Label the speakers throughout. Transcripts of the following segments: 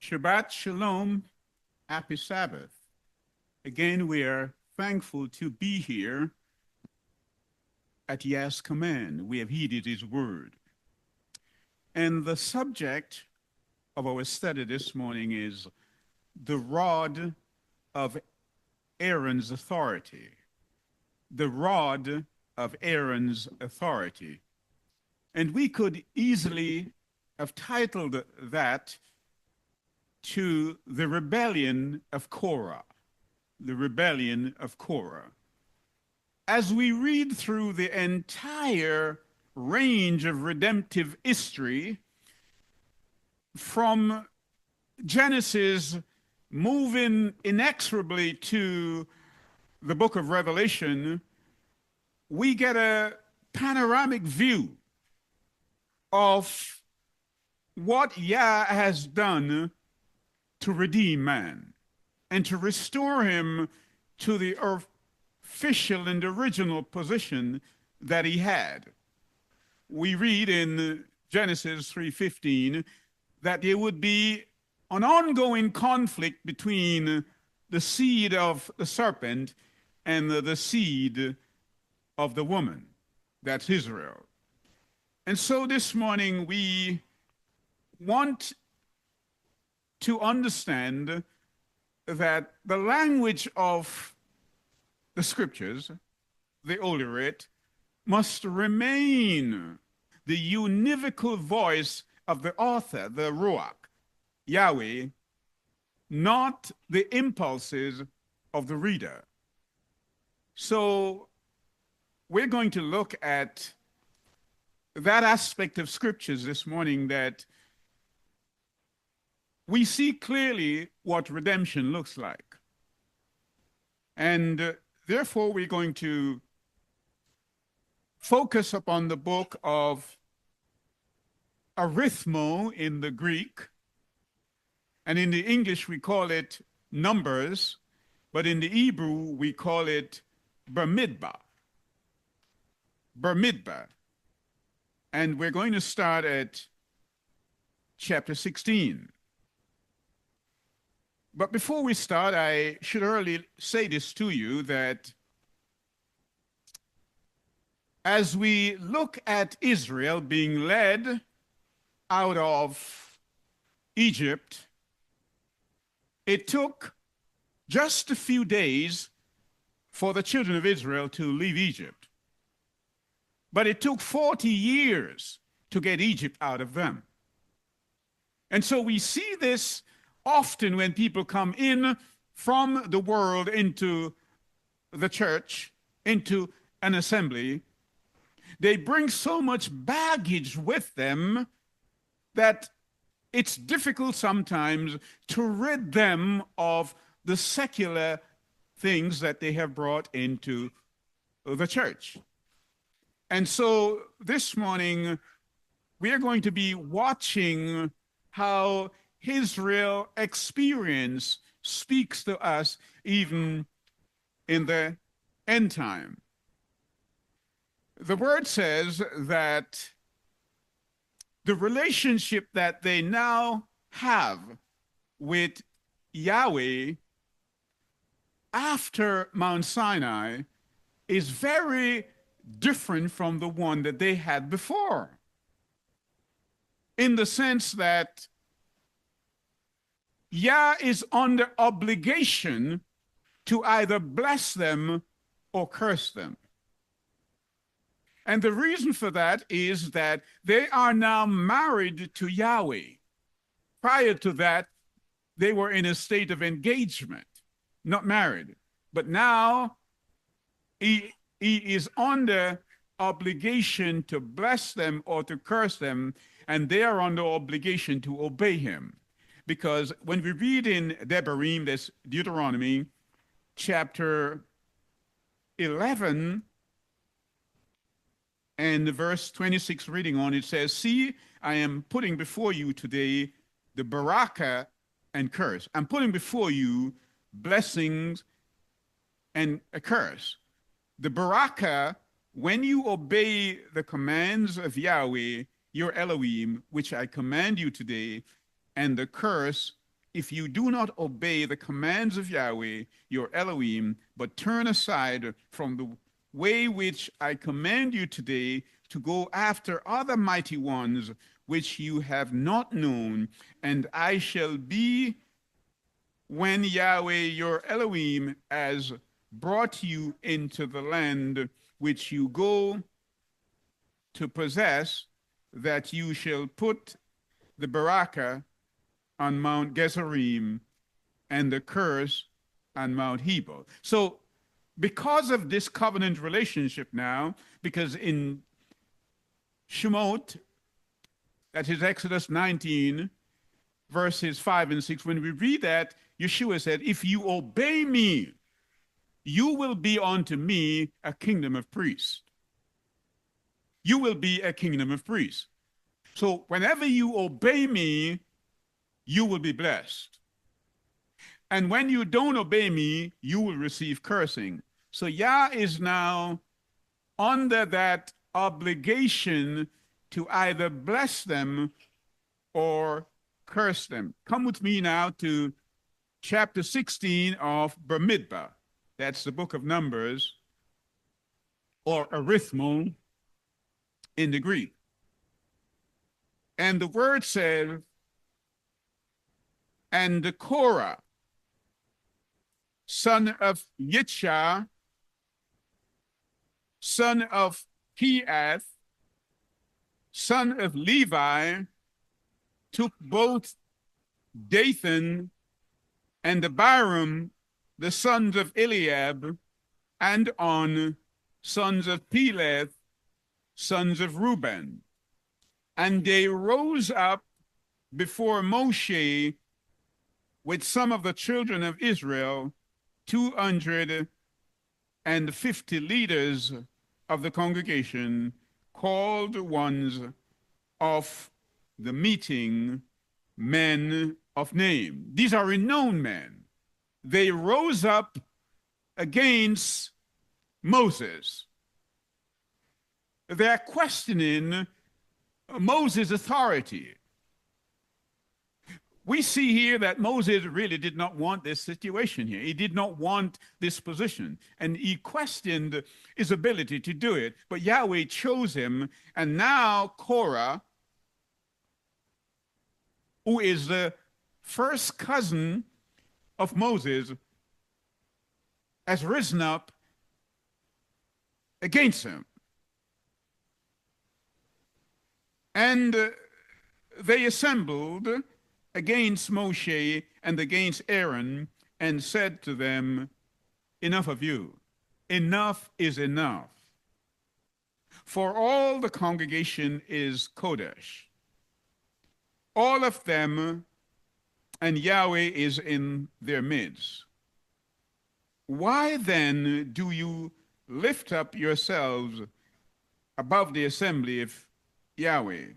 Speaker 1: Shabbat Shalom, happy Sabbath. Again, we are thankful to be here at Yah's command. We have heeded his word. And the subject of our study this morning is the Rod of Aaron's Authority. The Rod of Aaron's Authority. And we could easily have titled that to the rebellion of Korah. The rebellion of Korah. As we read through the entire range of redemptive history, from Genesis moving inexorably to the book of Revelation, we get a panoramic view of what Yah has done to redeem man and to restore him to the official and original position that he had. We read in Genesis 3:15 that there would be an ongoing conflict between the seed of the serpent and the seed of the woman. That's Israel. And so this morning we want to understand that the language of the scriptures, the Holy Writ, must remain the univocal voice of the author, the Ruach, Yahweh, not the impulses of the reader. So we're going to look at that aspect of scriptures this morning, that we see clearly what redemption looks like. And therefore, we're going to focus upon the book of Arithmo in the Greek, and in the English we call it Numbers, but in the Hebrew we call it Bemidbar. Bemidbar. And we're going to start at chapter 16. But before we start, I should early say this to you, that as we look at Israel being led out of Egypt, it took just a few days for the children of Israel to leave Egypt. But it took 40 years to get Egypt out of them. And so we see this often when people come in from the world into the church, into an assembly. They bring so much baggage with them that it's difficult sometimes to rid them of the secular things that they have brought into the church. And so this morning, we are going to be watching how Israel experience speaks to us even in the end time. The word says that the relationship that they now have with Yahweh after Mount Sinai is very different from the one that they had before, in the sense that Yah is under obligation to either bless them or curse them. And the reason for that is that they are now married to Yahweh. Prior to that, they were in a state of engagement, not married. But now he is under obligation to bless them or to curse them, and they are under obligation to obey him. Because when we read in Devarim, that's Deuteronomy, chapter 11, and verse 26 reading on, it says, "See, I am putting before you today the barakah and curse. I'm putting before you blessings and a curse. The barakah, when you obey the commands of Yahweh, your Elohim, which I command you today, and the curse if you do not obey the commands of Yahweh, your Elohim, but turn aside from the way which I command you today to go after other mighty ones which you have not known, and I shall be when Yahweh your Elohim has brought you into the land which you go to possess, that you shall put the Barakah on Mount Gezerim and the curse on Mount Hebel. So because of this covenant relationship now, because in Shemot, that is Exodus 19, verses 5 and 6, when we read that, Yeshua said, if you obey me, you will be unto me a kingdom of priests. You will be a kingdom of priests. So whenever you obey me, you will be blessed. And when you don't obey me, you will receive cursing. So Yah is now under that obligation to either bless them or curse them. Come with me now to chapter 16 of Bemidbar. That's the book of Numbers, or arithmo in the Greek. And the word says, and Korah, son of Yitshah, son of Keath, son of Levi, took both Dathan and Abiram, the sons of Eliab, and On, sons of Peleth, sons of Reuben. And they rose up before Moshe with some of the children of Israel, 250 leaders of the congregation, called ones of the meeting, men of name. These are renowned men. They rose up against Moses. They're questioning Moses' authority. We see here that Moses really did not want this situation here. He did not want this position. And he questioned his ability to do it. But Yahweh chose him. And now Korah, who is the first cousin of Moses, has risen up against him. And they assembled against Moshe and against Aaron and said to them, enough of you. Enough is enough. For all the congregation is Kodesh, all of them, and Yahweh is in their midst. Why then do you lift up yourselves above the assembly of Yahweh?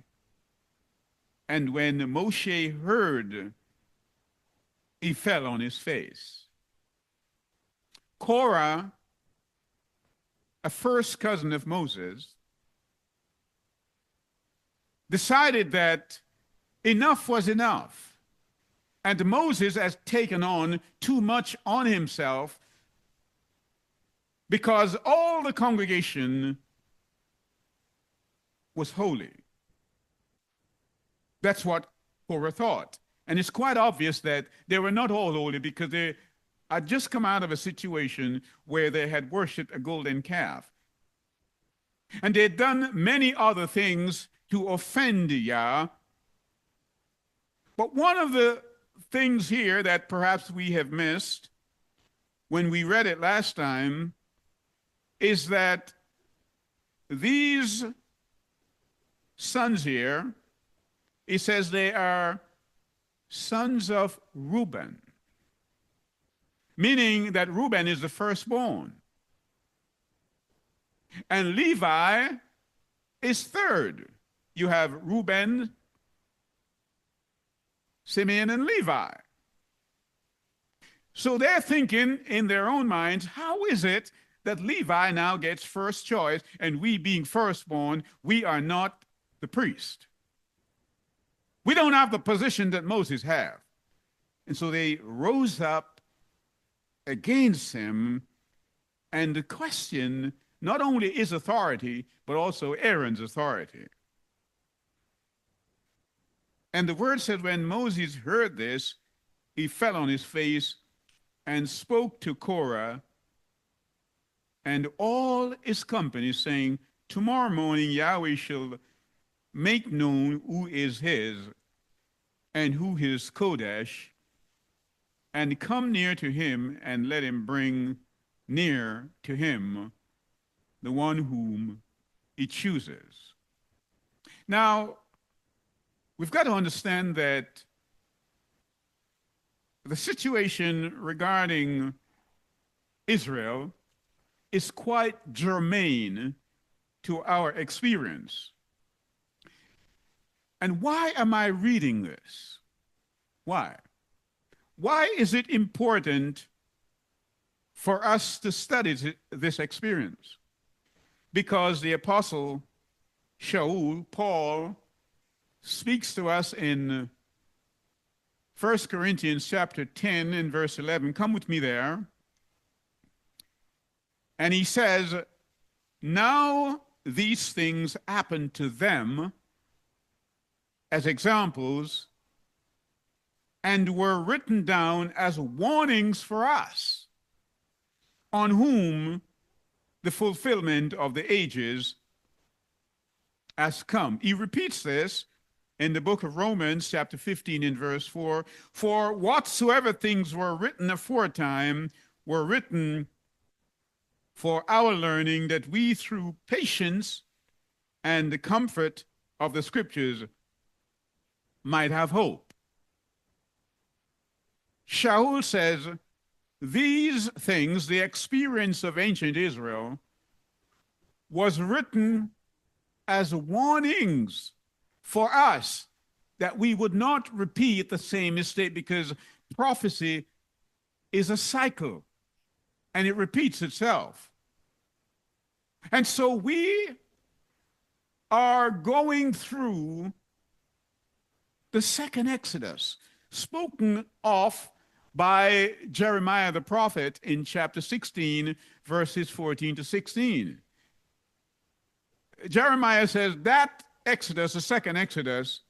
Speaker 1: And when Moshe heard, he fell on his face. Korah, a first cousin of Moses, decided that enough was enough. And Moses has taken on too much on himself, because all the congregation was holy. That's what Korah thought. And it's quite obvious that they were not all holy, because they had just come out of a situation where they had worshipped a golden calf. And they had done many other things to offend Yah. But one of the things here that perhaps we have missed when we read it last time is that these sons here, he says they are sons of Reuben, meaning that Reuben is the firstborn. And Levi is third. You have Reuben, Simeon, and Levi. So they're thinking in their own minds, how is it that Levi now gets first choice, and we being firstborn, we are not the priest? We don't have the position that Moses had. And so they rose up against him and questioned not only his authority, but also Aaron's authority. And the word said, when Moses heard this, he fell on his face and spoke to Korah and all his company, saying, tomorrow morning Yahweh shall make known who is his and who his Kodesh, and come near to him, and let him bring near to him the one whom he chooses. Now, we've got to understand that the situation regarding Israel is quite germane to our experience. And why am I reading this? Why? Why is it important for us to study this experience? Because the apostle Shaul, Paul, speaks to us in 1 Corinthians chapter 10 and verse 11. Come with me there. And he says, now these things happened to them as examples and were written down as warnings for us, on whom the fulfillment of the ages has come. He repeats this in the book of Romans, chapter 15, in verse 4. For whatsoever things were written aforetime were written for our learning, that we through patience and the comfort of the scriptures might have hope. Shaul says, these things, the experience of ancient Israel, was written as warnings for us that we would not repeat the same mistake, because prophecy is a cycle and it repeats itself. And so we are going through the second Exodus, spoken of by Jeremiah the prophet in chapter 16, verses 14 to 16. Jeremiah says that Exodus, the second Exodus,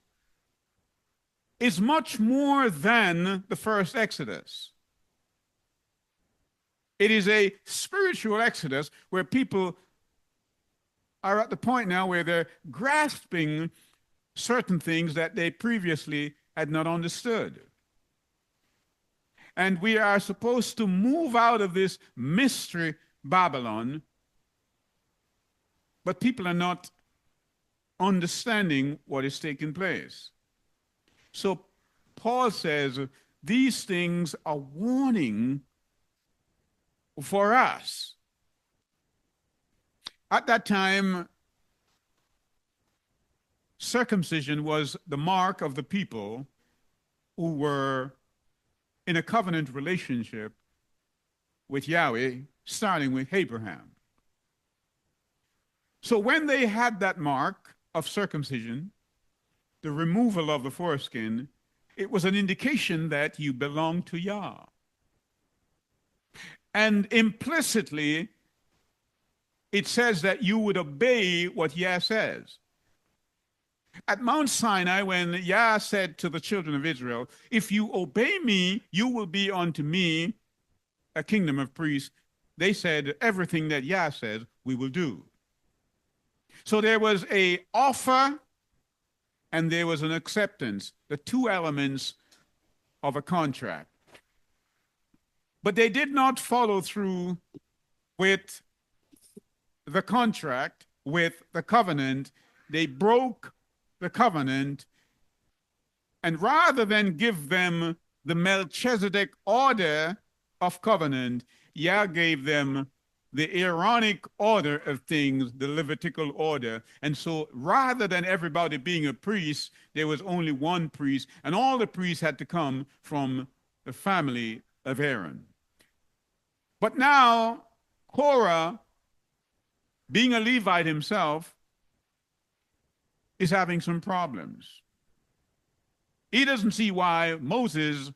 Speaker 1: is much more than the first Exodus. It is a spiritual Exodus where people are at the point now where they're grasping certain things that they previously had not understood. And we are supposed to move out of this mystery Babylon, but people are not understanding what is taking place. So Paul says these things are warning for us. At that time, circumcision was the mark of the people who were in a covenant relationship with Yahweh, starting with Abraham. So when they had that mark of circumcision, the removal of the foreskin, it was an indication that you belonged to Yah. And implicitly, it says that you would obey what Yah says. At Mount Sinai, when Yah said to the children of Israel, if you obey me, you will be unto me a kingdom of priests, they said, everything that Yah says, we will do. So there was an offer and there was an acceptance, the two elements of a contract. But they did not follow through with the contract, with the covenant. They broke the covenant, and rather than give them the Melchizedek order of covenant, Yah gave them the Aaronic order of things, the Levitical order. And so rather than everybody being a priest, there was only one priest, and all the priests had to come from the family of Aaron. But now Korah, being a Levite himself, is having some problems. He doesn't see why Moses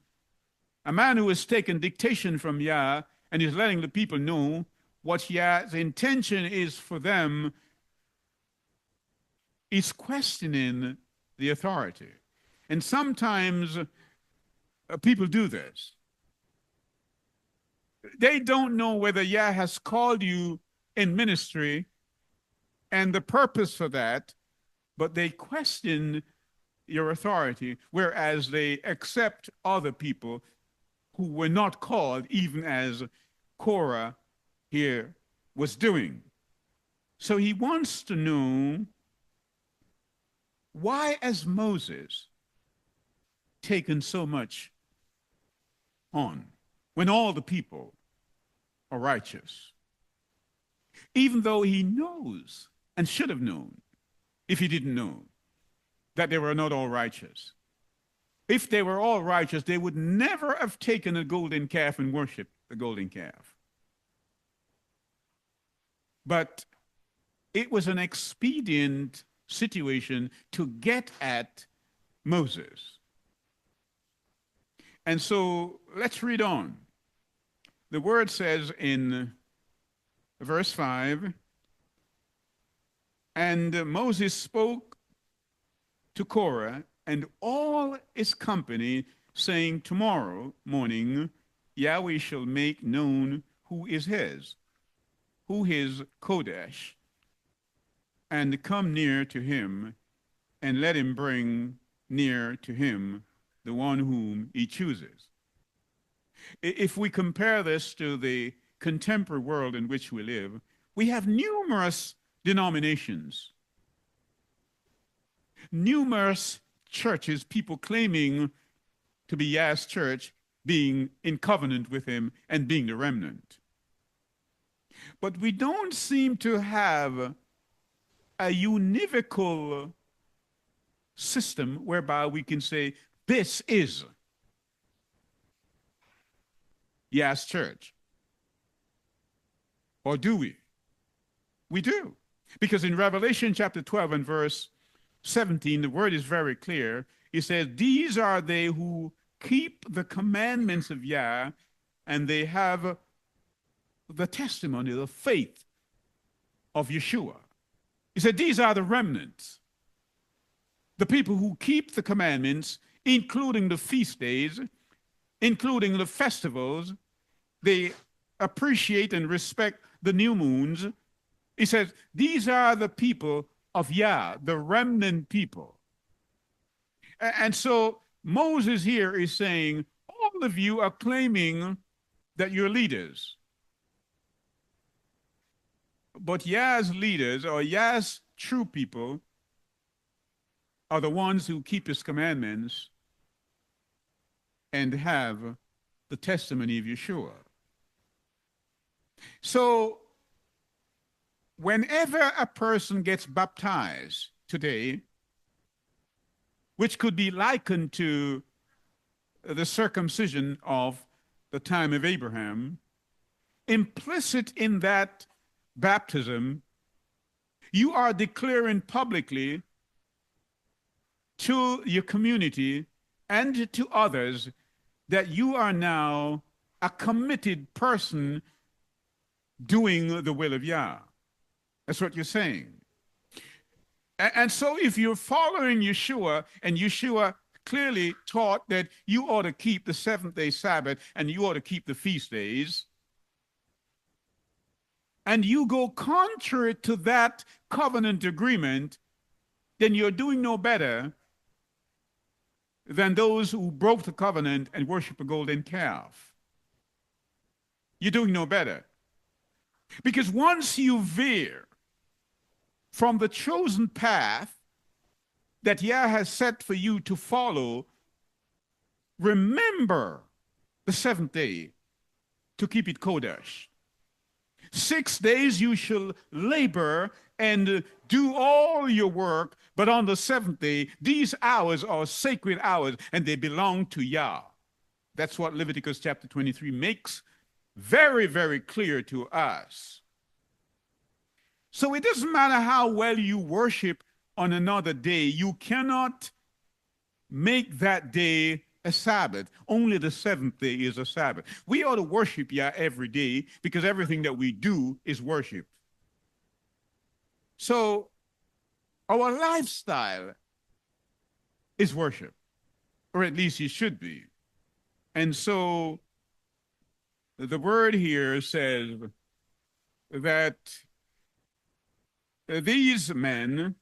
Speaker 1: A man who has taken dictation from Yah and is letting the people know what Yah's intention is for them, is questioning the authority. And sometimes people do this. They don't know whether Yah has called you in ministry and the purpose for that, but they question your authority, whereas they accept other people who were not called, even as Korah here was doing. So he wants to know, why has Moses taken so much on when all the people are righteous? Even though he knows and should have known, if he didn't know, that they were not all righteous. If they were all righteous, they would never have taken a golden calf and worshiped the golden calf. But it was an expedient situation to get at Moses. And so let's read on. The word says in verse 5, and Moses spoke to Korah and all his company, saying, tomorrow morning Yahweh shall make known who is Kodesh, and come near to him, and let him bring near to him the one whom he chooses. If we compare this to the contemporary world in which we live, we have numerous denominations, numerous churches, people claiming to be Yah's church, being in covenant with him and being the remnant. But we don't seem to have a univocal system whereby we can say, this is Yah's church. Or do we? We do. Because in Revelation chapter 12 and verse 17, the word is very clear. It says, these are they who keep the commandments of Yah, and they have the testimony, the faith of Yeshua. He said, these are the remnants, the people who keep the commandments, including the feast days, including the festivals. They appreciate and respect the new moons. He says, these are the people of Yah, the remnant people. And so Moses here is saying, all of you are claiming that you're leaders. But Yah's leaders, or Yah's true people, are the ones who keep his commandments and have the testimony of Yeshua. So whenever a person gets baptized today, which could be likened to the circumcision of the time of Abraham, implicit in that baptism, you are declaring publicly to your community and to others that you are now a committed person doing the will of Yah. That's what you're saying. And so if you're following Yeshua, and Yeshua clearly taught that you ought to keep the seventh-day Sabbath and you ought to keep the feast days, and you go contrary to that covenant agreement, then you're doing no better than those who broke the covenant and worship a golden calf. You're doing no better. Because once you veer from the chosen path that Yah has set for you to follow, remember the seventh day to keep it Kodesh. 6 days you shall labor and do all your work, but on the seventh day, these hours are sacred hours and they belong to Yah. That's what Leviticus chapter 23 makes very, very clear to us. So it doesn't matter how well you worship on another day, you cannot make that day a Sabbath. Only the seventh day is a Sabbath. We ought to worship Yah every day because everything that we do is worship. So our lifestyle is worship, or at least it should be. And so the word here says that these men,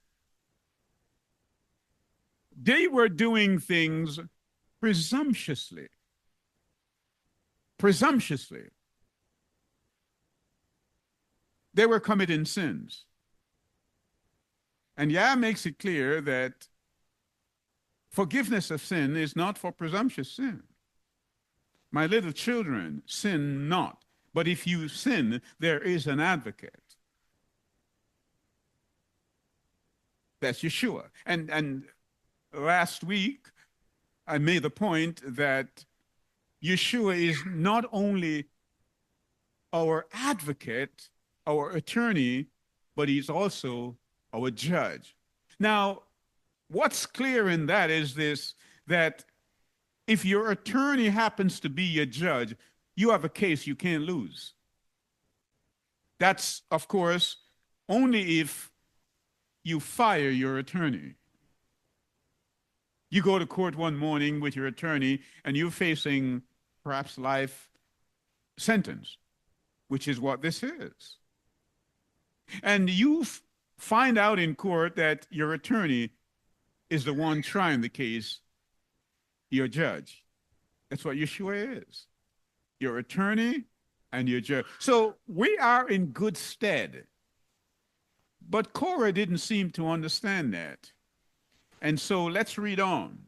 Speaker 1: they were doing things presumptuously. Presumptuously. They were committing sins. And Yah makes it clear that forgiveness of sin is not for presumptuous sin. My little children, sin not. But if you sin, there is an advocate. That's Yeshua. And last week, I made the point that Yeshua is not only our advocate, our attorney, but he's also our judge. Now, what's clear in that is this, that if your attorney happens to be your judge, you have a case you can't lose. That's, of course, only if you fire your attorney. You go to court one morning with your attorney and you're facing perhaps life sentence, which is what this is. And you find out in court that your attorney is the one trying the case, your judge. That's what Yeshua is. Your attorney and your judge. So we are in good stead. But Korah didn't seem to understand that. And so let's read on.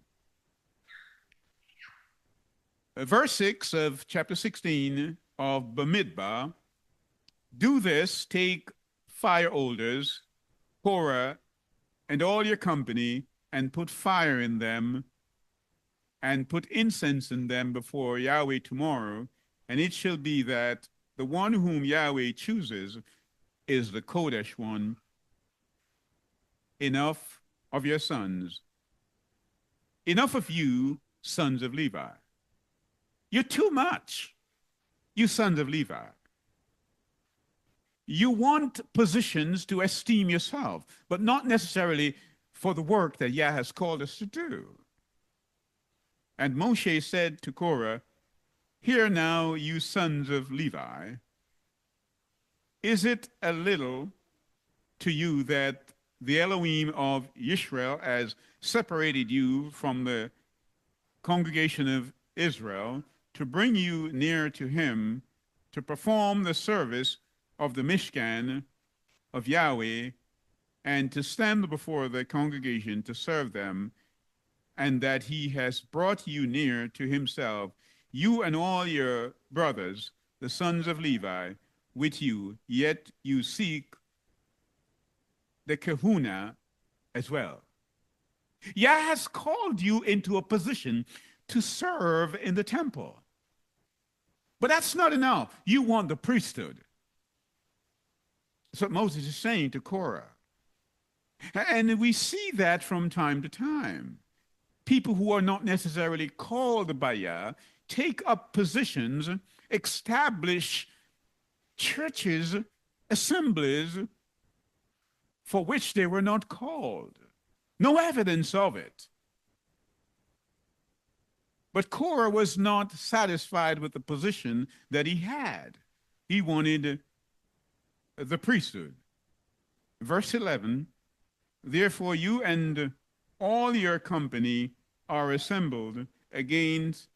Speaker 1: Verse 6 of chapter 16 of Bemidbar. Do this, take fire alders, Korah, and all your company, and put fire in them, and put incense in them before Yahweh tomorrow. And it shall be that the one whom Yahweh chooses is the Kodesh one. Enough of your sons. Enough of you, sons of Levi. You're too much, you sons of Levi. You want positions to esteem yourself, but not necessarily for the work that Yah has called us to do. And Moshe said to Korah, hear now, you sons of Levi, is it a little to you that the Elohim of Israel has separated you from the congregation of Israel to bring you near to him to perform the service of the Mishkan of Yahweh and to stand before the congregation to serve them, and that he has brought you near to himself, you and all your brothers, the sons of Levi, with you, yet you seek the kahuna as well. Yah has called you into a position to serve in the temple. But that's not enough. You want the priesthood. That's what Moses is saying to Korah. And we see that from time to time. People who are not necessarily called by Yah take up positions, establish churches, assemblies for which they were not called. No evidence of it. But Korah was not satisfied with the position that he had. He wanted the priesthood. Verse 11, therefore you and all your company are assembled against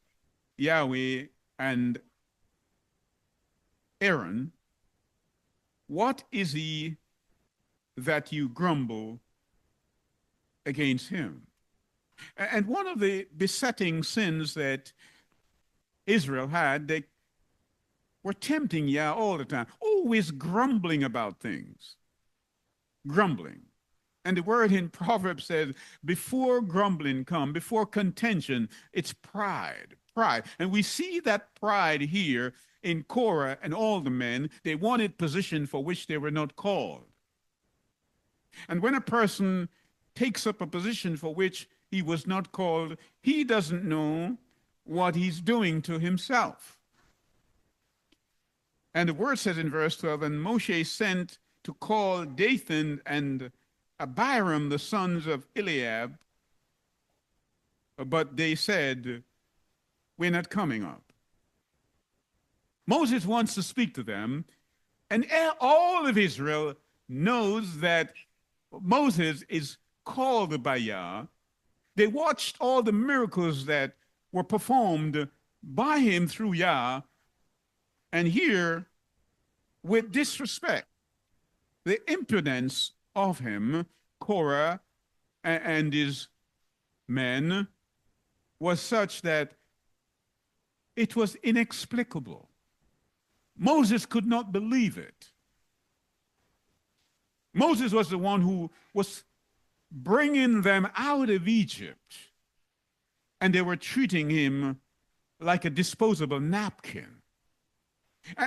Speaker 1: Yahweh and Aaron. What is he that you grumble against him? And one of the besetting sins that Israel had, they were tempting Yah all the time, always grumbling about things. Grumbling. And the word in Proverbs says, before grumbling come, before contention, it's pride. Pride. And we see that pride here in Korah and all the men. They wanted position for which they were not called. And when a person takes up a position for which he was not called, he doesn't know what he's doing to himself. And the word says in verse 12, and Moshe sent to call Dathan and Abiram, the sons of Eliab, but they said, we're not coming up. Moses wants to speak to them, and all of Israel knows that Moses is called by Yah. They watched all the miracles that were performed by him through Yah, and here, with disrespect, the impudence of him, Korah and his men, was such that it was inexplicable. Moses could not believe it. Moses was the one who was bringing them out of Egypt, and they were treating him like a disposable napkin.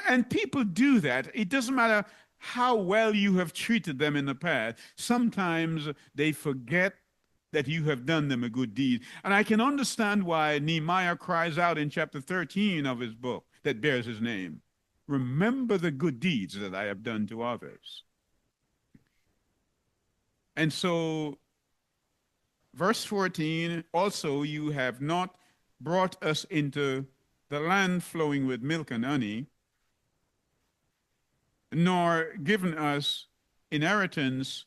Speaker 1: And people do that. It doesn't matter how well you have treated them in the past. Sometimes they forget that you have done them a good deed. And I can understand why Nehemiah cries out in chapter 13 of his book that bears his name, remember the good deeds that I have done to others. And so, verse 14, also you have not brought us into the land flowing with milk and honey, nor given us inheritance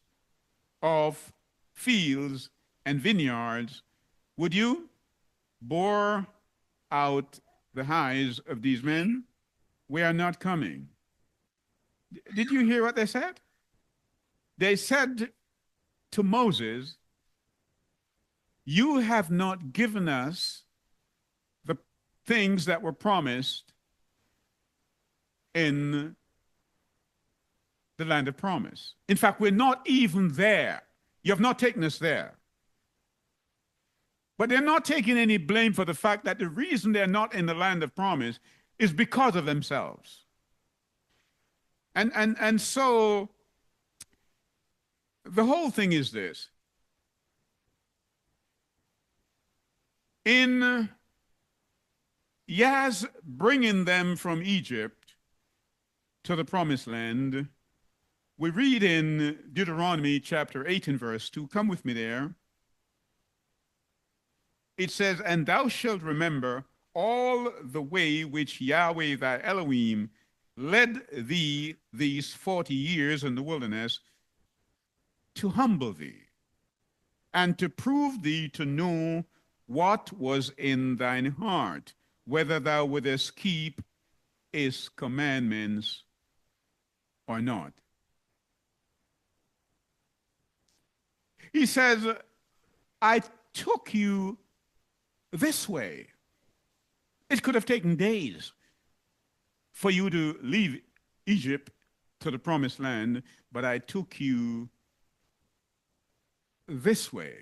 Speaker 1: of fields and vineyards. Would you bore out the eyes of these men? We are not coming. Did you hear what they said? They said to Moses, you have not given us the things that were promised in the land of promise. In fact, we're not even there. You have not taken us there. But they're not taking any blame for the fact that the reason they're not in the land of promise is because of themselves. And so the whole thing is this. In Yah's bringing them from Egypt to the promised land, we read in Deuteronomy chapter 8 and verse 2, come with me there. It says, and thou shalt remember all the way which Yahweh thy Elohim led thee these 40 years in the wilderness to humble thee and to prove thee to know what was in thine heart, whether thou wouldest keep his commandments or not. He says, I took you this way. It could have taken days for you to leave Egypt to the promised land, but I took you this way.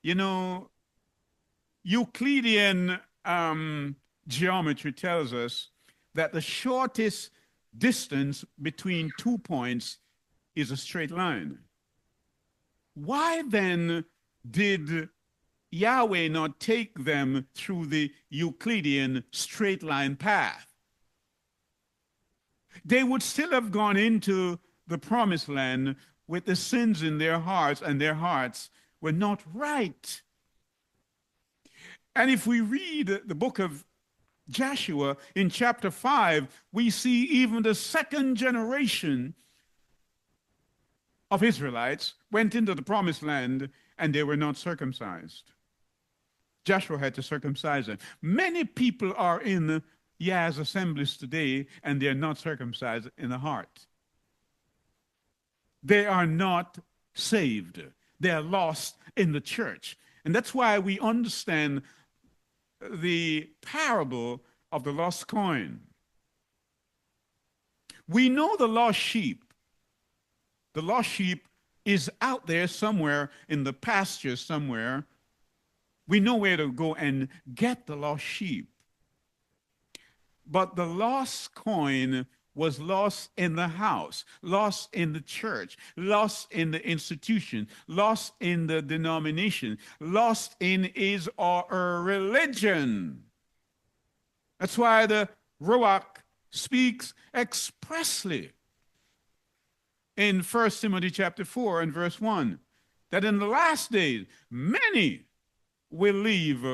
Speaker 1: You know, Euclidean geometry tells us that the shortest distance between 2 points is a straight line. Why then did Yahweh not take them through the Euclidean straight line path? They would still have gone into the promised land with the sins in their hearts, and their hearts were not right. And if we read the book of Joshua in chapter 5, we see even the second generation of Israelites went into the promised land and they were not circumcised. Joshua had to circumcise them. Many people are in Yah's assemblies today and they are not circumcised in the heart. They are not saved. They are lost in the church. And that's why we understand the parable of the lost coin. We know the lost sheep. The lost sheep is out there somewhere in the pasture somewhere. We know where to go and get the lost sheep. But the lost coin was lost in the house, lost in the church, lost in the institution, lost in the denomination, lost in his or her religion. That's why the Ruach speaks expressly in 1 Timothy chapter 4 and verse 1, that in the last days, many will leave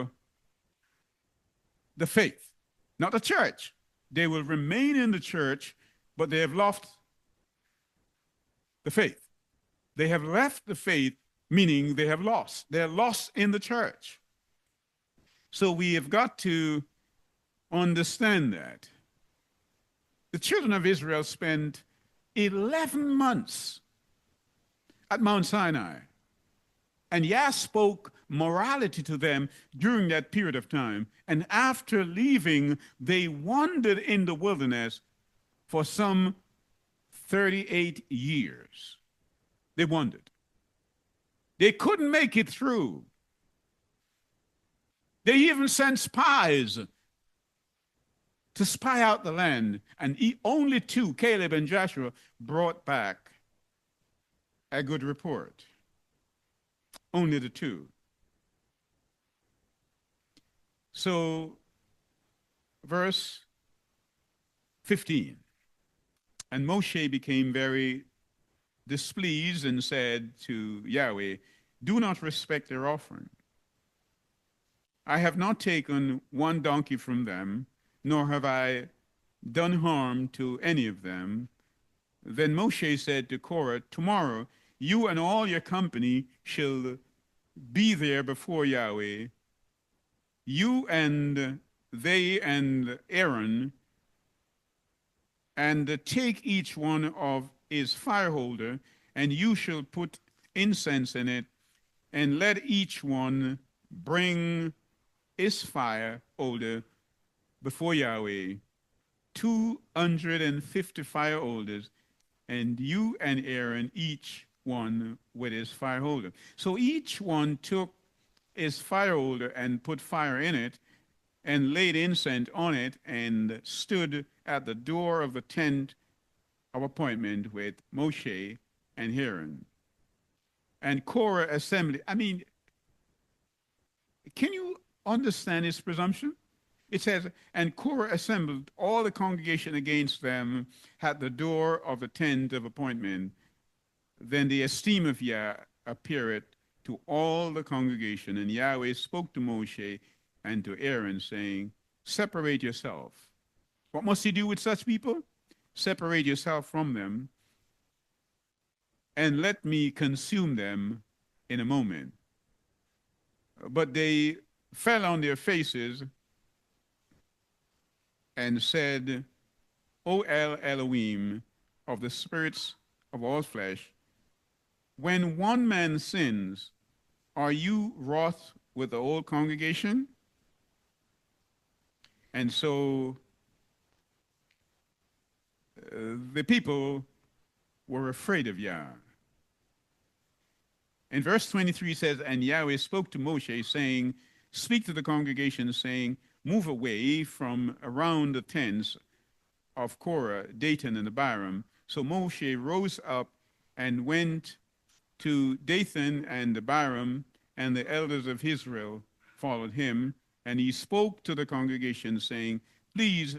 Speaker 1: the faith, not the church. They will remain in the church, but they have lost the faith. They have left the faith, meaning they have lost. They're lost in the church. So we have got to understand that. The children of Israel spent 11 months at Mount Sinai. And Yah spoke morality to them during that period of time. And after leaving, they wandered in the wilderness for some 38 years. They wandered. They couldn't make it through. They even sent spies to spy out the land. And only two, Caleb and Joshua, brought back a good report. Only the two. So, verse 15. And Moshe became very displeased and said to Yahweh, do not respect their offering. I have not taken one donkey from them, nor have I done harm to any of them. Then Moshe said to Korah, tomorrow you and all your company shall be there before Yahweh, you and they and Aaron, and take each one of his fireholder, and you shall put incense in it, and let each one bring his fireholder before Yahweh, 250 fireholders, and you and Aaron, each one with his fireholder. So each one took his fireholder and put fire in it and laid incense on it and stood at the door of the tent of appointment with Moshe and Aaron. And Korah assembled. I mean, can you understand his presumption? It says, and Korah assembled all the congregation against them at the door of the tent of appointment. Then the esteem of Yah appeared to all the congregation, and Yahweh spoke to Moshe and to Aaron, saying, separate yourself. What must he do with such people? Separate yourself from them, and let me consume them in a moment. But they fell on their faces and said, O El Elohim of the spirits of all flesh, when one man sins, are you wroth with the whole congregation? And so the people were afraid of Yah. And verse 23 says, and Yahweh spoke to Moshe, saying, speak to the congregation, saying, move away from around the tents of Korah, Dathan, and Abiram. So Moshe rose up and went to Dathan and Abiram, and the elders of Israel followed him. And he spoke to the congregation, saying, please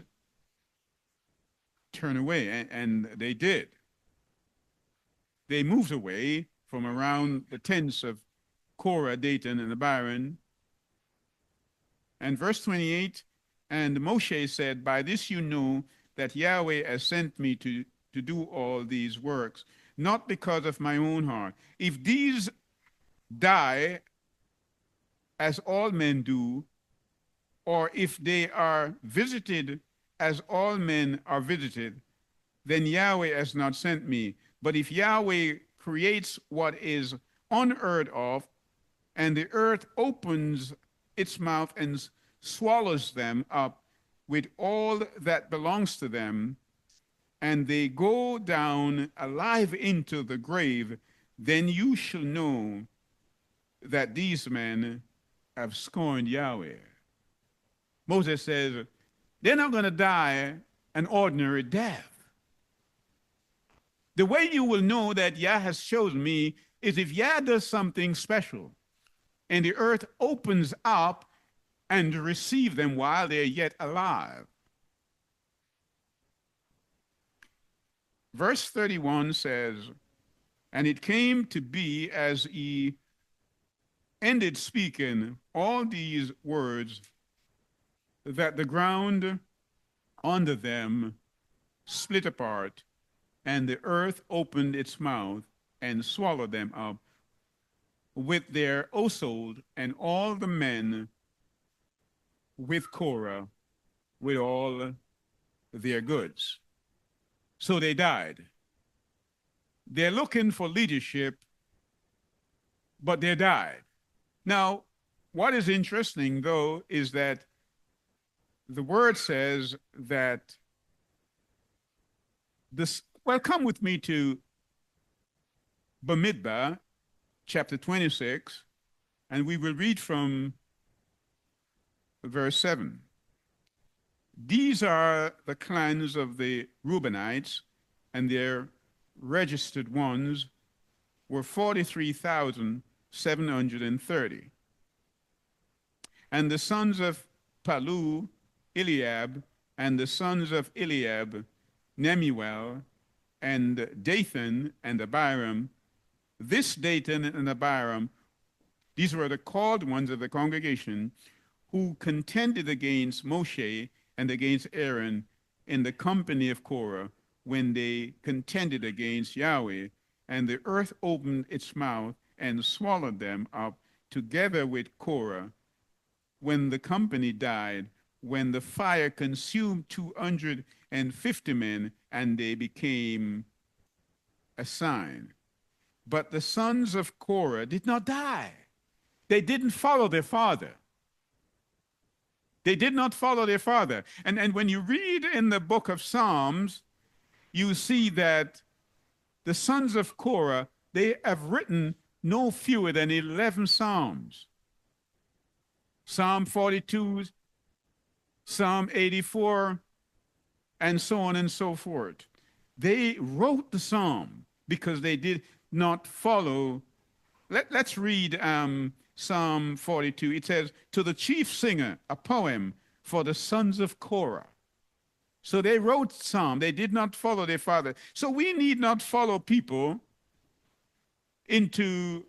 Speaker 1: turn away. And they did. They moved away from around the tents of Korah, Dathan, and Abiram. And verse 28, and Moshe said, by this you know that Yahweh has sent me to do all these works, not because of my own heart. If these die, as all men do, or if they are visited as all men are visited, then Yahweh has not sent me. But if Yahweh creates what is unheard of, and the earth opens its mouth and swallows them up with all that belongs to them, and they go down alive into the grave, then you shall know that these men have scorned Yahweh. Moses says, they're not going to die an ordinary death. The way you will know that Yah has chosen me is if Yah does something special and the earth opens up and receive them while they're yet alive. Verse 31 says, and it came to be as he ended speaking all these words, that the ground under them split apart, and the earth opened its mouth and swallowed them up with their household, and all the men with Korah, with all their goods. So they died. They're looking for leadership, but they died. Now, what is interesting, though, is that the word says that this, well, come with me to Bemidbar, chapter 26, and we will read from verse 7. These are the clans of the Reubenites, and their registered ones were 43,730. And the sons of Palu, Eliab, and the sons of Eliab, Nemuel, and Dathan, and Abiram. This Dathan and Abiram, these were the called ones of the congregation who contended against Moshe and against Aaron in the company of Korah when they contended against Yahweh, and the earth opened its mouth and swallowed them up together with Korah when the company died, when the fire consumed 250 men, and they became a sign. But the sons of Korah did not die. They didn't follow their father. They did not follow their father. And when you read in the book of Psalms, you see that the sons of Korah, they have written no fewer than 11 Psalms. Psalm 42, Psalm 84, and so on and so forth. They wrote the psalm because they did not follow. Let's read Psalm 42. It says, to the chief singer, a poem for the sons of Korah. So they wrote psalm. They did not follow their father. So we need not follow people into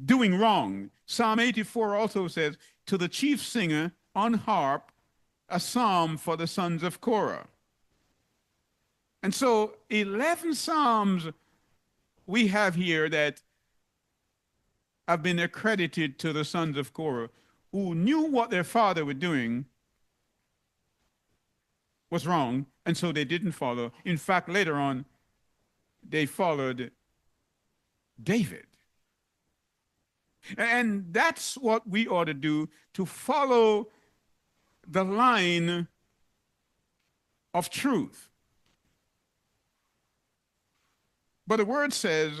Speaker 1: doing wrong. Psalm 84 also says, to the chief singer on harp, a psalm for the sons of Korah. And so 11 psalms we have here that have been accredited to the sons of Korah, who knew what their father was doing was wrong, and so they didn't follow. In fact, later on, they followed David. And that's what we ought to do, to follow the line of truth. But the word says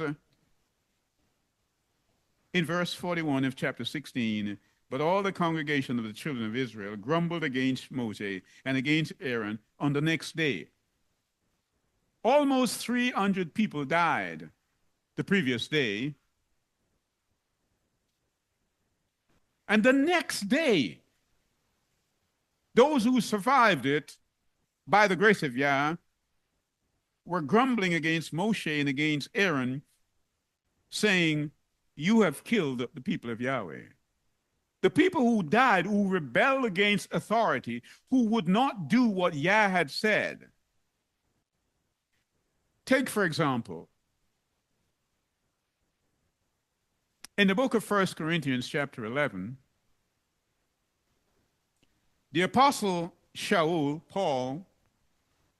Speaker 1: in verse 41 of chapter 16, but all the congregation of the children of Israel grumbled against Moses and against Aaron on the next day. Almost 300 people died the previous day. And the next day, those who survived it, by the grace of Yah, were grumbling against Moshe and against Aaron, saying, you have killed the people of Yahweh. The people who died, who rebelled against authority, who would not do what Yah had said. Take, for example, in the book of 1 Corinthians chapter 11, the apostle Shaul, Paul,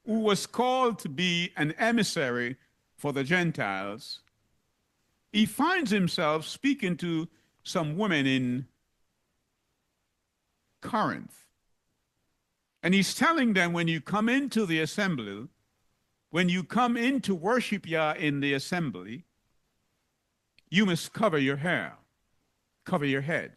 Speaker 1: who was called to be an emissary for the Gentiles, he finds himself speaking to some women in Corinth. And he's telling them, when you come into the assembly, when you come in to worship Yah in the assembly, you must cover your hair, cover your head.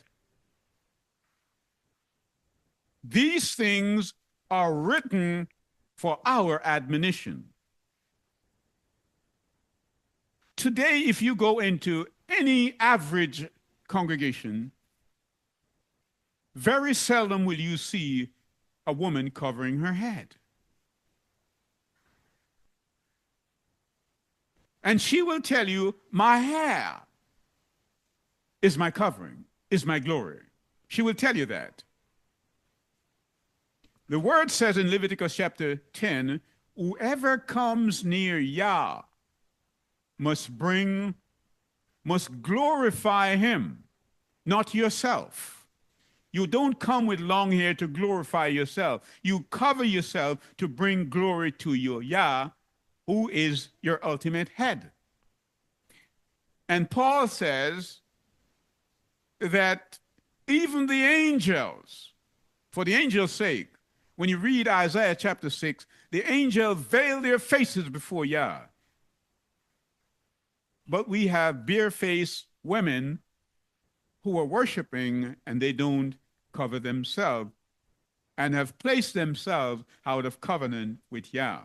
Speaker 1: These things are written for our admonition. Today, if you go into any average congregation, very seldom will you see a woman covering her head. And she will tell you, my hair is my covering, is my glory. She will tell you that. The word says in Leviticus chapter 10, whoever comes near Yah must glorify him, not yourself. You don't come with long hair to glorify yourself. You cover yourself to bring glory to your Yah, who is your ultimate head. And Paul says that even the angels, for the angels' sake, when you read Isaiah chapter 6, the angels veil their faces before Yah. But we have bare-faced women who are worshiping and they don't cover themselves and have placed themselves out of covenant with Yah.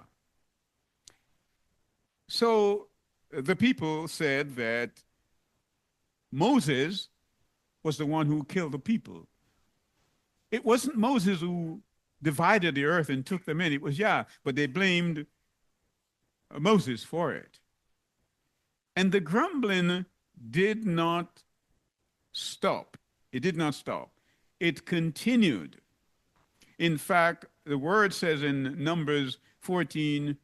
Speaker 1: So the people said that Moses was the one who killed the people. It wasn't Moses who divided the earth and took them in. It was Yah, but they blamed Moses for it. And the grumbling did not stop. It did not stop. It continued. In fact, the word says in Numbers 14,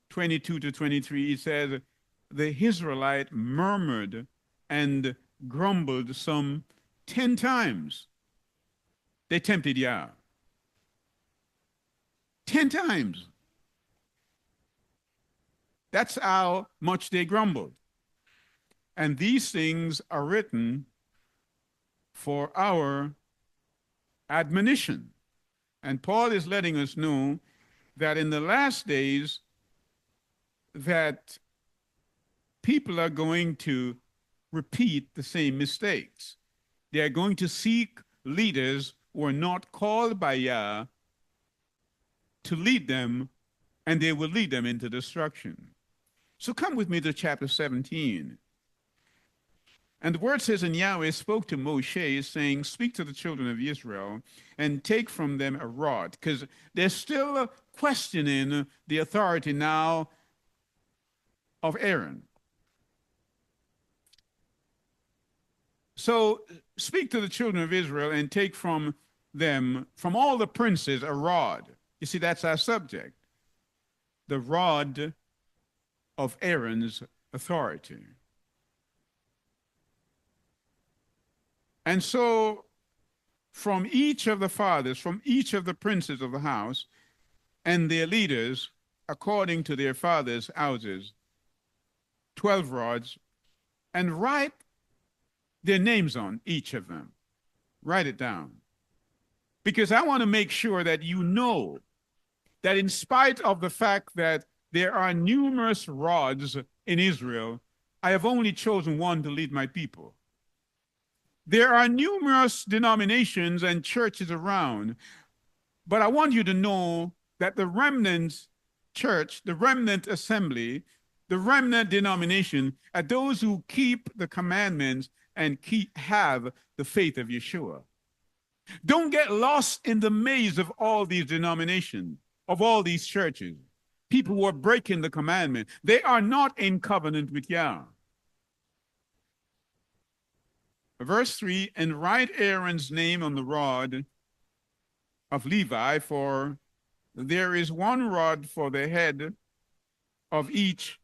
Speaker 1: 22 to 23, it says, the Israelite murmured and grumbled some 10 times. They tempted Yah. 10 times. That's how much they grumbled. And these things are written for our admonition. And Paul is letting us know that in the last days that people are going to repeat the same mistakes. They are going to seek leaders who are not called by Yah to lead them, and they will lead them into destruction. So come with me to chapter 17. And the word says, and Yahweh spoke to Moshe, saying, speak to the children of Israel and take from them a rod, because they're still questioning the authority now of Aaron. So speak to the children of Israel and take from them, from all the princes, a rod. You see, that's our subject. The rod of Aaron's authority. And so from each of the fathers, from each of the princes of the house and their leaders, according to their fathers' houses, 12 rods, and write their names on each of them. Write it down. Because I want to make sure that you know that in spite of the fact that there are numerous rods in Israel, I have only chosen one to lead my people. There are numerous denominations and churches around, but I want you to know that the remnant church, the remnant assembly, the remnant denomination are those who keep the commandments and have the faith of Yeshua. Don't get lost in the maze of all these denominations, of all these churches. People who are breaking the commandment. They are not in covenant with Yah. Verse 3, and write Aaron's name on the rod of Levi, for there is one rod for the head of each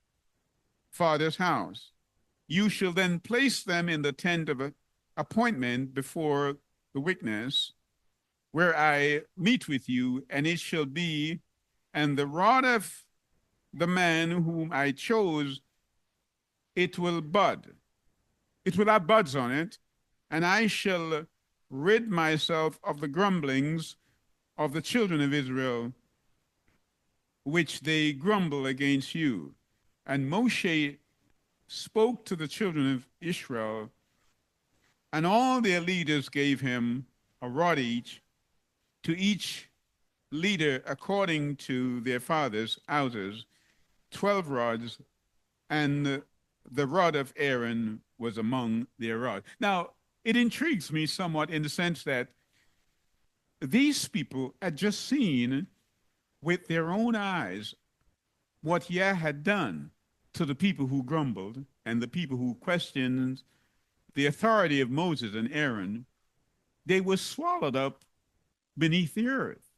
Speaker 1: father's house. You shall then place them in the tent of appointment before the witness, where I meet with you, and it shall be, and the rod of the man whom I chose, it will bud. It will have buds on it, and I shall rid myself of the grumblings of the children of Israel, which they grumble against you. And Moshe spoke to the children of Israel, and all their leaders gave him a rod each, to each leader according to their fathers' houses, 12 rods, and the rod of Aaron was among their rods. Now, it intrigues me somewhat in the sense that these people had just seen with their own eyes what Yah had done to the people who grumbled and the people who questioned the authority of Moses and Aaron. They were swallowed up beneath the earth.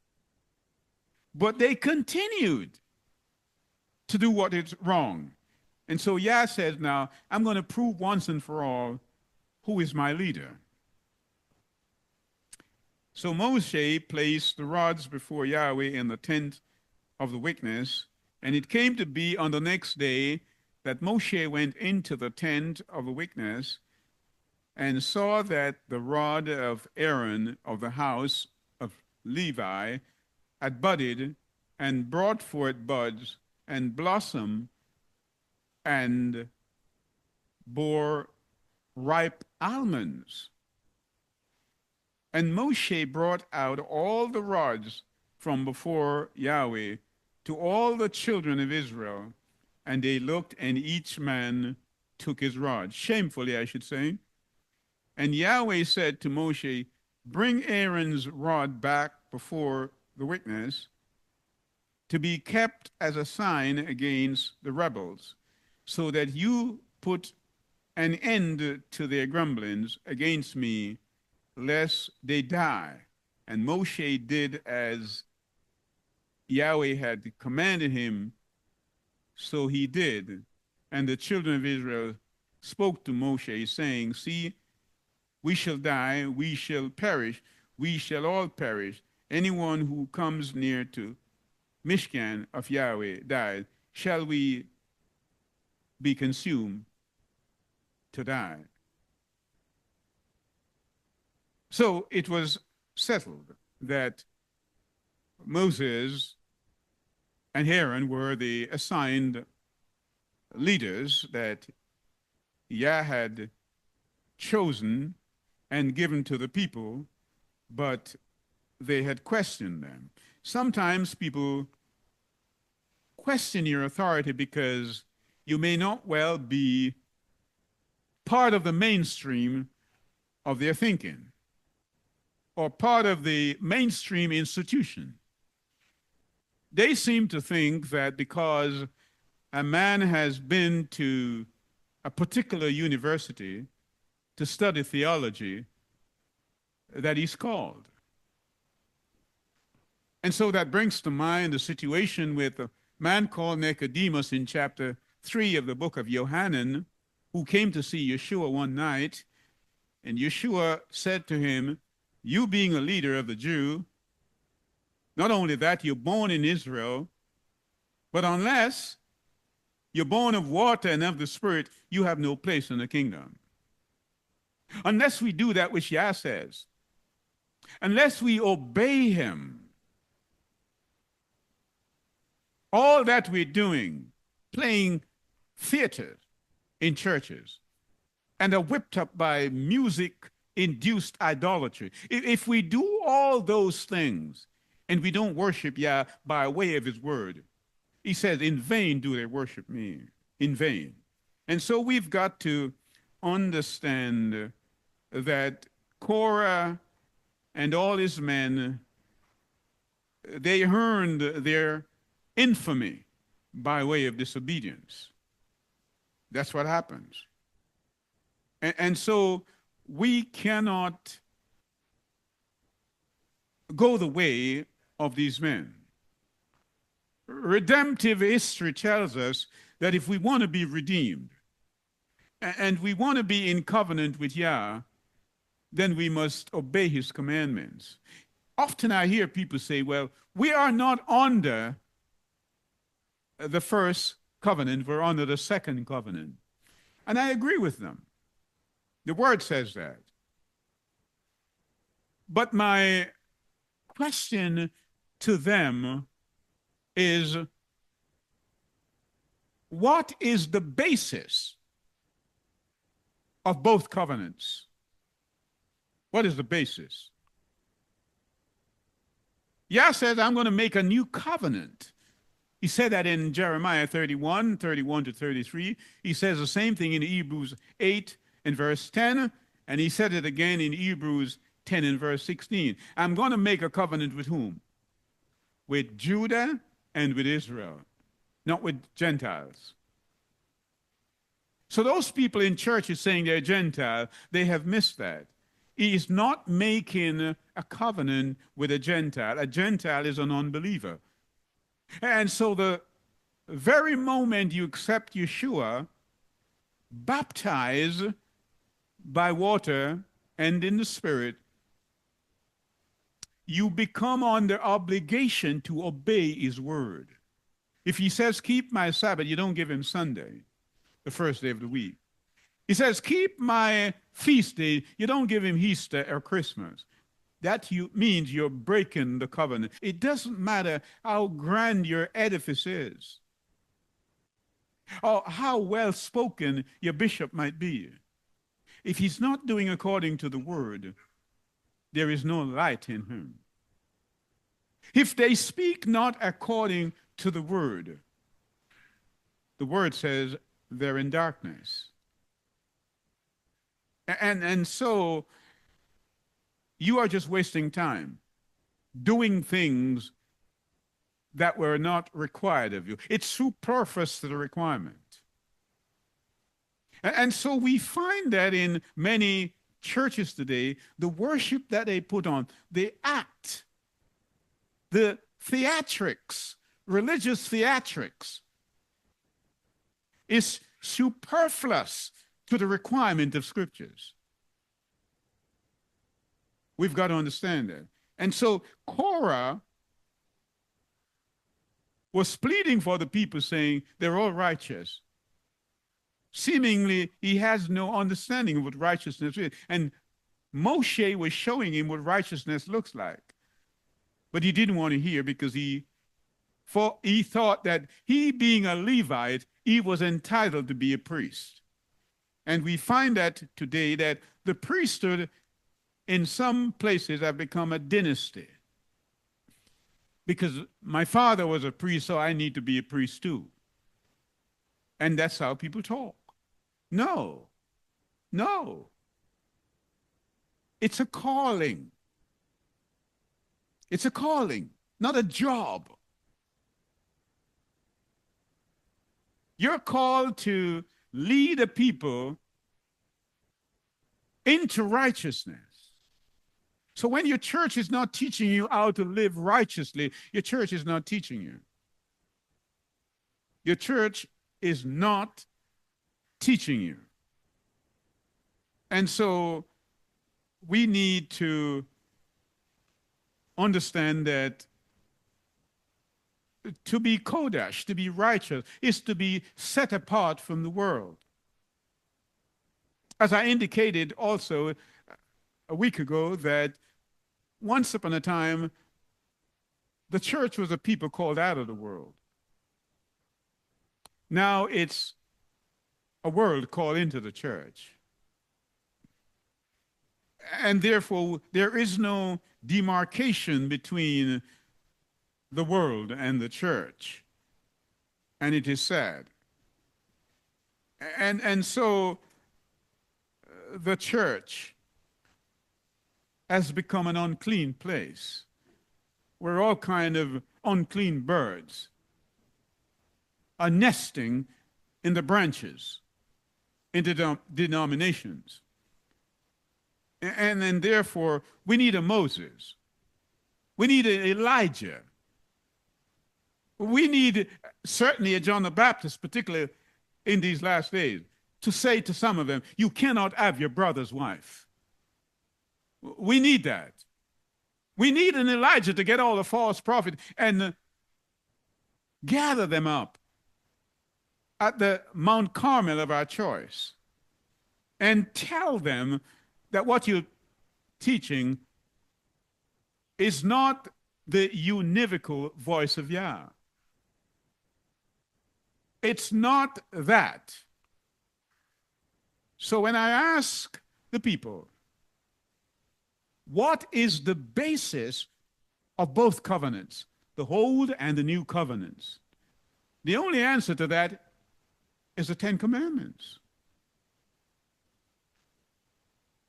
Speaker 1: But they continued to do what is wrong. And so Yah says, now, I'm going to prove once and for all who is my leader. So Moshe placed the rods before Yahweh in the tent of the witness, and it came to be on the next day that Moshe went into the tent of the witness and saw that the rod of Aaron of the house of Levi had budded and brought forth buds and blossom and bore ripe almonds. And Moshe brought out all the rods from before Yahweh to all the children of Israel, and they looked, and each man took his rod, shamefully, I should say. And Yahweh said to Moshe, bring Aaron's rod back before the witness to be kept as a sign against the rebels, so that you put an end to their grumblings against me, lest they die. And Moshe did as Yahweh had commanded him, so he did. And the children of Israel spoke to Moshe, saying, see, we shall die, we shall perish, we shall all perish. Anyone who comes near to Mishkan of Yahweh died. Shall we be consumed to die? So it was settled that Moses and Aaron were the assigned leaders that Yah had chosen and given to the people, but they had questioned them. Sometimes people question your authority because you may not well be part of the mainstream of their thinking or part of the mainstream institution. They seem to think that because a man has been to a particular university to study theology, that he's called. And so that brings to mind the situation with a man called Nicodemus in chapter 3 of the book of Yohanan, who came to see Yeshua one night, and Yeshua said to him, you being a leader of the Jew, not only that, you're born in Israel, but unless you're born of water and of the Spirit, you have no place in the kingdom. Unless we do that which Yah says, unless we obey him, all that we're doing, playing theater in churches, and are whipped up by music-induced idolatry. If we do all those things and we don't worship Yah by way of his word, he says, in vain do they worship me, in vain. And so we've got to understand that Korah and all his men, they earned their infamy by way of disobedience. That's what happens. And so we cannot go the way of these men. Redemptive history tells us that if we want to be redeemed and we want to be in covenant with Yah, then we must obey his commandments. Often I hear people say, well, we are not under the first covenant, we're under the second covenant. And I agree with them. The word says that. But my question to them is, what is the basis of both covenants? What is the basis? Yah says, I'm going to make a new covenant. He said that in Jeremiah 31, 31 to 33. He says the same thing in Hebrews 8 and verse 10. And he said it again in Hebrews 10 and verse 16. I'm going to make a covenant with whom? With Judah and with Israel, not with Gentiles. So those people in churches saying they're Gentile, they have missed that. He is not making a covenant with a Gentile. A Gentile is an unbeliever. And so the very moment you accept Yeshua, baptized by water and in the Spirit, you become under obligation to obey his word. If he says, keep my Sabbath, you don't give him Sunday, the first day of the week. He says, keep my feast day, you don't give him Easter or Christmas. That means you're breaking the covenant. It doesn't matter how grand your edifice is or how well spoken your bishop might be. If he's not doing according to the word, there is no light in him. If they speak not according to the word says they're in darkness. And so you are just wasting time doing things that were not required of you. It's superfluous to the requirement. And so we find that in many churches today, the worship that they put on, the act, the theatrics, religious theatrics, is superfluous to the requirement of scriptures. We've got to understand that. And so Korah was pleading for the people, saying they're all righteous. Seemingly, he has no understanding of what righteousness is. And Moshe was showing him what righteousness looks like. But he didn't want to hear because he thought that he, being a Levite, he was entitled to be a priest. And we find that today that the priesthood in some places have become a dynasty. Because my father was a priest, so I need to be a priest too. And that's how people talk. No. It's a calling. It's a calling, not a job. You're called to lead a people into righteousness. So when your church is not teaching you how to live righteously, your church is not teaching you. Your church is not teaching you. And so we need to understand that to be Kodesh, to be righteous, is to be set apart from the world. As I indicated also a week ago, that once upon a time, the church was a people called out of the world. Now it's a world called into the church. And therefore, there is no demarcation between the world and the church. And it is sad. And so the church has become an unclean place where all kind of unclean birds are nesting in the branches, in the denominations. And then therefore, we need a Moses. We need an Elijah. We need certainly a John the Baptist, particularly in these last days, to say to some of them, you cannot have your brother's wife. We need that. We need an Elijah to get all the false prophets and gather them up at the Mount Carmel of our choice and tell them that what you're teaching is not the univocal voice of Yah. It's not that. So when I ask the people, what is the basis of both covenants, the old and the new covenants? The only answer to that is the Ten Commandments.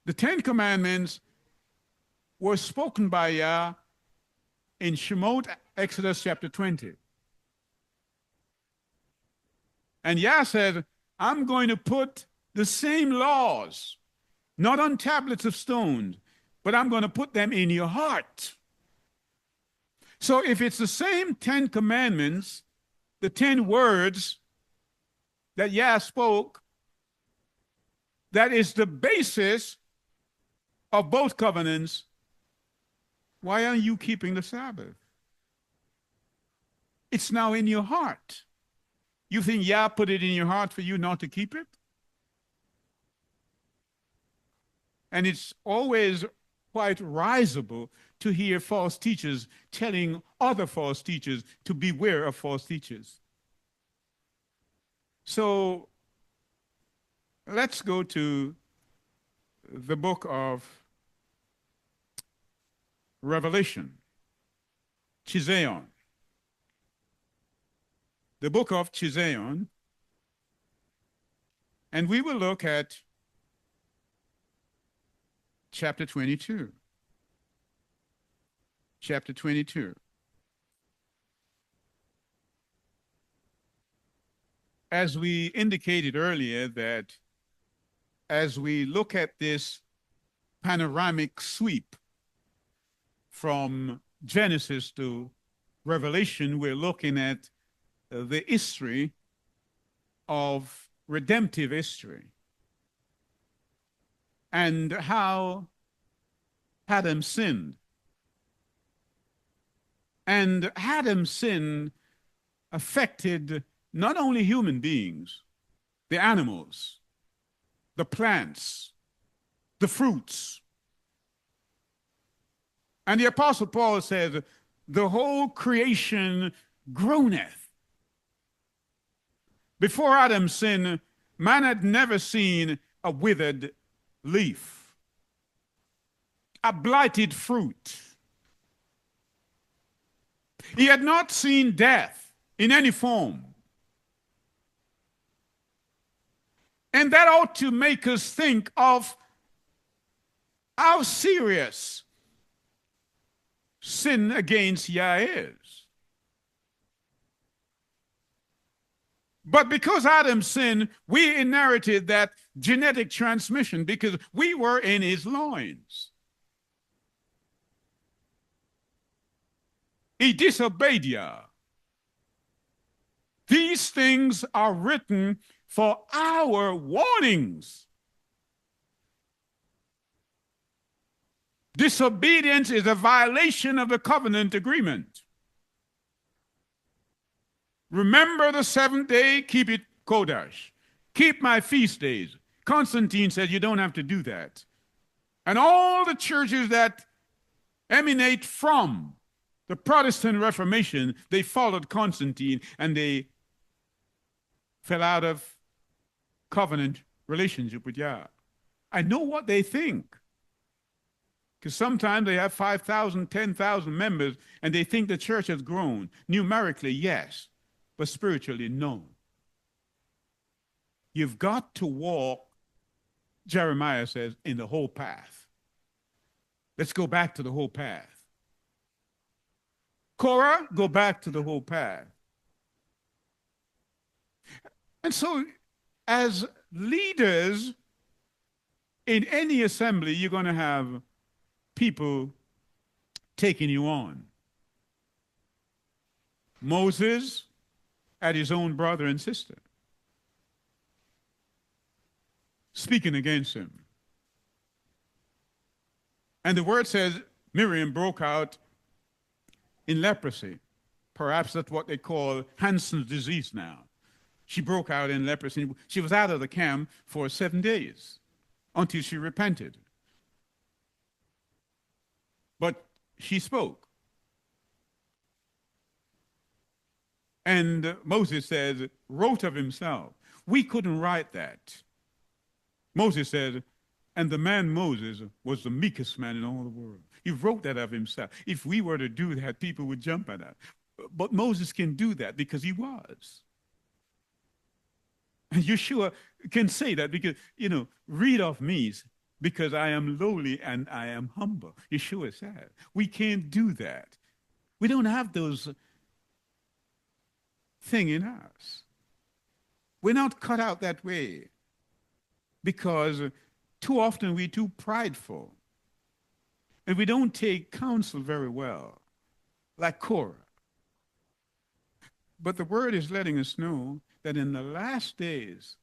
Speaker 1: The Ten Commandments were spoken by Yah in Shemot, Exodus chapter 20. And Yah said, I'm going to put the same laws, not on tablets of stone, but I'm going to put them in your heart. So if it's the same 10 commandments, the 10 words that Yah spoke, that is the basis of both covenants, why aren't you keeping the Sabbath? It's now in your heart. You think Yah put it in your heart for you not to keep it? And it's always quite risible to hear false teachers telling other false teachers to beware of false teachers. So let's go to the book of Revelation, Chizayon. The book of Chizayon, and we will look at chapter 22. Chapter 22. As we indicated earlier, that as we look at this panoramic sweep from Genesis to Revelation, we're looking at the history of redemptive history and how Adam sinned. And Adam's sin affected not only human beings, the animals, the plants, the fruits. And the Apostle Paul said, the whole creation groaneth. Before Adam's sin, man had never seen a withered leaf, a blighted fruit. He had not seen death in any form. And that ought to make us think of how serious sin against Yah is. But because Adam sinned, we inherited that genetic transmission because we were in his loins. He disobeyed Yah. These things are written for our warnings. Disobedience is a violation of the covenant agreement. Remember the seventh day, keep it Kodesh. Keep my feast days. Constantine said you don't have to do that. And all the churches that emanate from the Protestant Reformation, they followed Constantine and they fell out of covenant relationship with Yah. I know what they think. Because sometimes they have 5,000, 10,000 members and they think the church has grown. Numerically, yes. But spiritually, no. You've got to walk, Jeremiah says, in the whole path. Let's go back to the whole path. Korah, go back to the whole path. And so, as leaders in any assembly, you're going to have people taking you on. Moses had his own brother and sister speaking against him. And the word says Miriam broke out in leprosy. Perhaps that's what they call Hansen's disease now. She broke out in leprosy. She was out of the camp for 7 days until she repented. But she spoke. And Moses says, wrote of himself. We couldn't write that. Moses said, and the man Moses was the meekest man in all the world. He wrote that of himself. If we were to do that, people would jump at that. But Moses can do that because he was. And Yeshua can say that because, read of me because I am lowly and I am humble. Yeshua said, we can't do that. We don't have those thing in us. We're not cut out that way because too often we're too prideful and we don't take counsel very well, like Korah. But the word is letting us know that in the last days,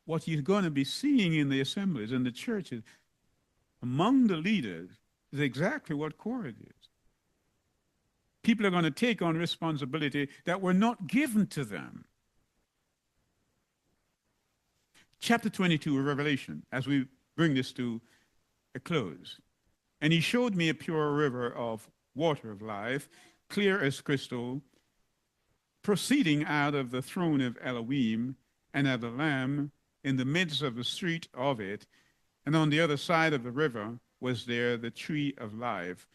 Speaker 1: what you're going to be seeing in the assemblies and the churches among the leaders is exactly what Korah did. People are going to take on responsibility that were not given to them. Chapter 22 of Revelation, as we bring this to a close. And he showed me a pure river of water of life, clear as crystal, proceeding out of the throne of Elohim and of the Lamb in the midst of the street of it. And on the other side of the river was there the tree of life,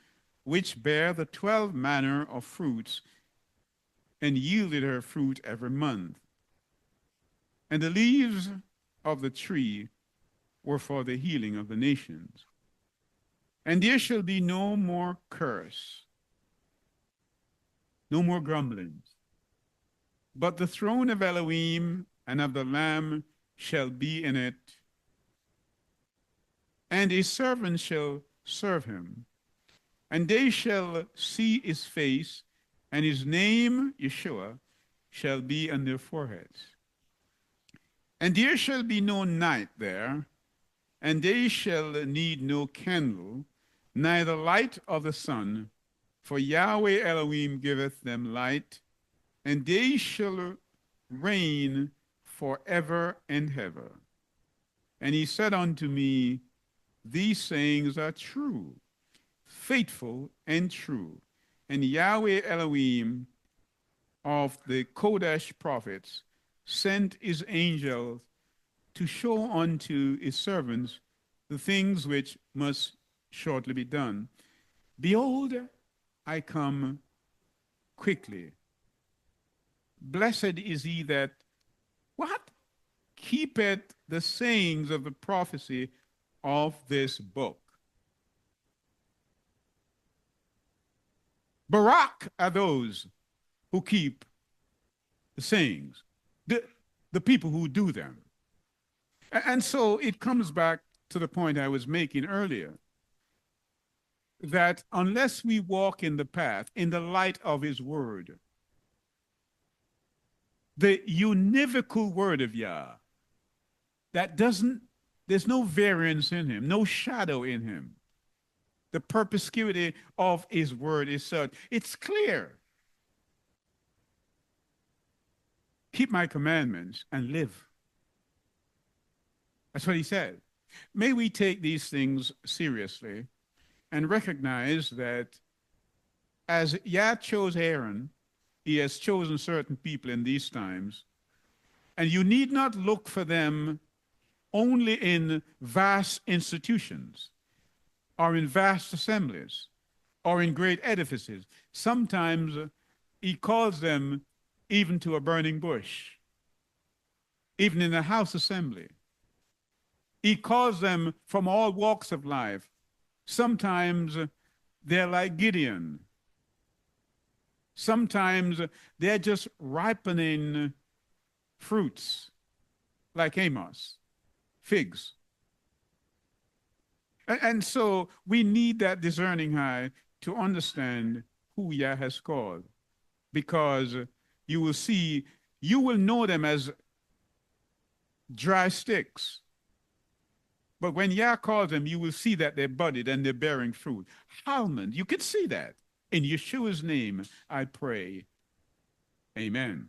Speaker 1: which bare the 12 manner of fruits, and yielded her fruit every month. And the leaves of the tree were for the healing of the nations. And there shall be no more curse, no more grumblings. But the throne of Elohim and of the Lamb shall be in it, and his servants shall serve him. And they shall see his face, and his name, Yeshua, shall be on their foreheads. And there shall be no night there, and they shall need no candle, neither light of the sun, for Yahweh Elohim giveth them light, and they shall reign forever and ever. And he said unto me, these sayings are true, faithful and true. And Yahweh Elohim of the Kodesh prophets sent his angels to show unto his servants the things which must shortly be done. Behold, I come quickly. Blessed is he that, what? Keepeth the sayings of the prophecy of this book. Barak are those who keep the sayings, the people who do them. And so it comes back to the point I was making earlier, that unless we walk in the path, in the light of his word, the univocal word of Yah, there's no variance in him, no shadow in him. The perspicuity of his word is such, it's clear. Keep my commandments and live. That's what he said. May we take these things seriously and recognize that as Yah chose Aaron, he has chosen certain people in these times, and you need not look for them only in vast institutions or in vast assemblies or in great edifices. Sometimes he calls them even to a burning bush, even in a house assembly. He calls them from all walks of life. Sometimes they're like Gideon. Sometimes they're just ripening fruits like Amos, figs. And so we need that discerning eye to understand who Yah has called, because you will see, you will know them as dry sticks. But when Yah calls them, you will see that they're budded and they're bearing fruit. Almond, you can see that. In Yeshua's name, I pray. Amen.